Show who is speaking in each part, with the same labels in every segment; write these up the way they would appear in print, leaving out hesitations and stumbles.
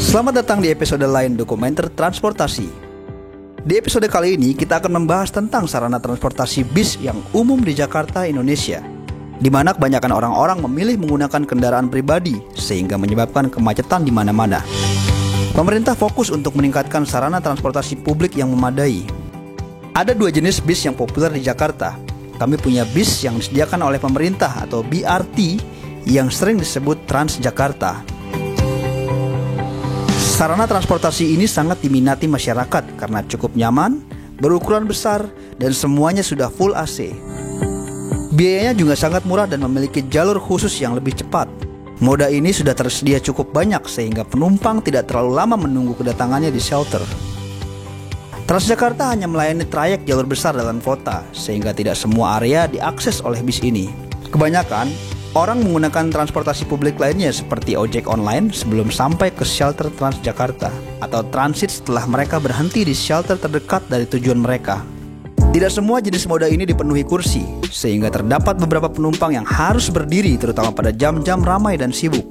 Speaker 1: Selamat datang di episode lain dokumenter transportasi. Di episode kali ini kita akan membahas tentang sarana transportasi bis yang umum di Jakarta, Indonesia, di mana kebanyakan orang-orang memilih menggunakan kendaraan pribadi sehingga menyebabkan kemacetan di mana-mana. Pemerintah fokus untuk meningkatkan sarana transportasi publik yang memadai. Ada dua jenis bis yang populer di Jakarta. Kami punya bis yang disediakan oleh pemerintah atau BRT yang sering disebut Transjakarta. Sarana transportasi ini sangat diminati masyarakat karena cukup nyaman, berukuran besar, dan semuanya sudah full AC. Biayanya juga sangat murah dan memiliki jalur khusus yang lebih cepat. Moda ini sudah tersedia cukup banyak sehingga penumpang tidak terlalu lama menunggu kedatangannya di shelter. Transjakarta hanya melayani trayek jalur besar dalam kota, sehingga tidak semua area diakses oleh bis ini. Kebanyakan orang menggunakan transportasi publik lainnya seperti ojek online sebelum sampai ke shelter Transjakarta atau transit setelah mereka berhenti di shelter terdekat dari tujuan mereka. Tidak semua jenis moda ini dipenuhi kursi, sehingga terdapat beberapa penumpang yang harus berdiri terutama pada jam-jam ramai dan sibuk.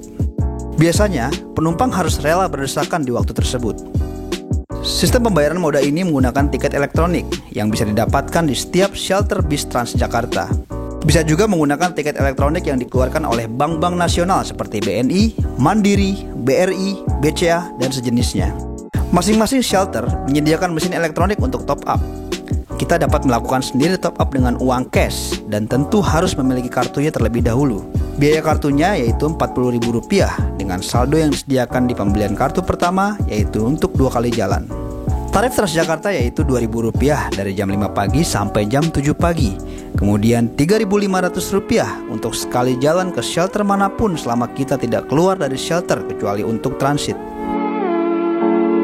Speaker 1: Biasanya, penumpang harus rela berdesakan di waktu tersebut. Sistem pembayaran moda ini menggunakan tiket elektronik yang bisa didapatkan di setiap shelter bis Transjakarta. Bisa juga menggunakan tiket elektronik yang dikeluarkan oleh bank-bank nasional seperti BNI, Mandiri, BRI, BCA, dan sejenisnya. Masing-masing shelter menyediakan mesin elektronik untuk top up. Kita dapat melakukan sendiri top up dengan uang cash dan tentu harus memiliki kartunya terlebih dahulu. Biaya kartunya yaitu Rp40.000 dengan saldo yang disediakan di pembelian kartu pertama yaitu untuk 2 kali jalan. Tarif Transjakarta yaitu Rp2.000 dari jam 5 pagi sampai jam 7 pagi. Kemudian Rp3.500 untuk sekali jalan ke shelter manapun selama kita tidak keluar dari shelter kecuali untuk transit.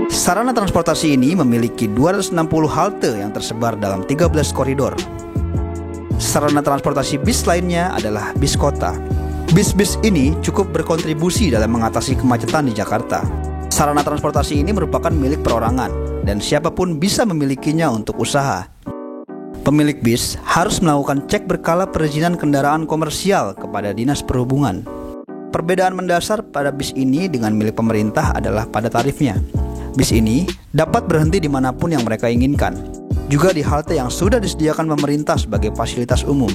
Speaker 1: Sarana transportasi ini memiliki 260 halte yang tersebar dalam 13 koridor. Sarana transportasi bis lainnya adalah bis kota. Bis-bis ini cukup berkontribusi dalam mengatasi kemacetan di Jakarta. Sarana transportasi ini merupakan milik perorangan dan siapapun bisa memilikinya untuk usaha. Pemilik bis harus melakukan cek berkala perizinan kendaraan komersial kepada Dinas Perhubungan. Perbedaan mendasar pada bis ini dengan milik pemerintah adalah pada tarifnya. Bis ini dapat berhenti dimanapun yang mereka inginkan, juga di halte yang sudah disediakan pemerintah sebagai fasilitas umum.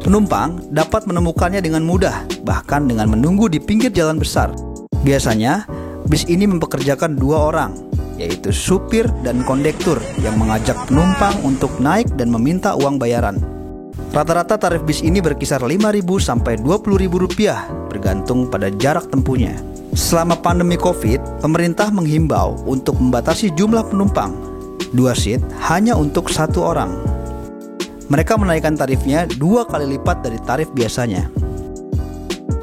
Speaker 1: Penumpang dapat menemukannya dengan mudah, bahkan dengan menunggu di pinggir jalan besar. Biasanya, bis ini mempekerjakan 2 orang, yaitu supir dan kondektur yang mengajak penumpang untuk naik dan meminta uang bayaran. Rata-rata tarif bis ini berkisar Rp5.000 sampai Rp20.000 bergantung pada jarak tempuhnya. Selama pandemi COVID, pemerintah menghimbau untuk membatasi jumlah penumpang. 2 seat hanya untuk 1 orang. Mereka menaikkan tarifnya 2 kali lipat dari tarif biasanya.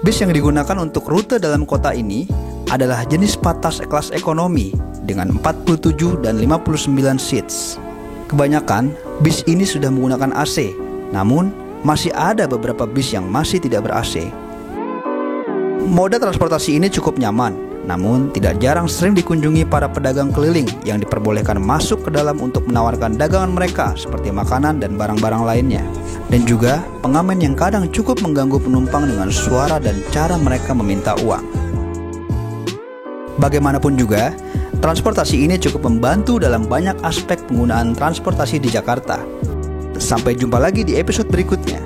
Speaker 1: Bis yang digunakan untuk rute dalam kota ini adalah jenis patas kelas ekonomi dengan 47 dan 59 seats. Kebanyakan bis ini sudah menggunakan AC, namun masih ada beberapa bis yang masih tidak ber-AC. Moda transportasi ini cukup nyaman, namun tidak jarang sering dikunjungi para pedagang keliling yang diperbolehkan masuk ke dalam untuk menawarkan dagangan mereka seperti makanan dan barang-barang lainnya. Dan juga pengamen yang kadang cukup mengganggu penumpang dengan suara dan cara mereka meminta uang. Bagaimanapun juga, transportasi ini cukup membantu dalam banyak aspek penggunaan transportasi di Jakarta. Sampai jumpa lagi di episode berikutnya.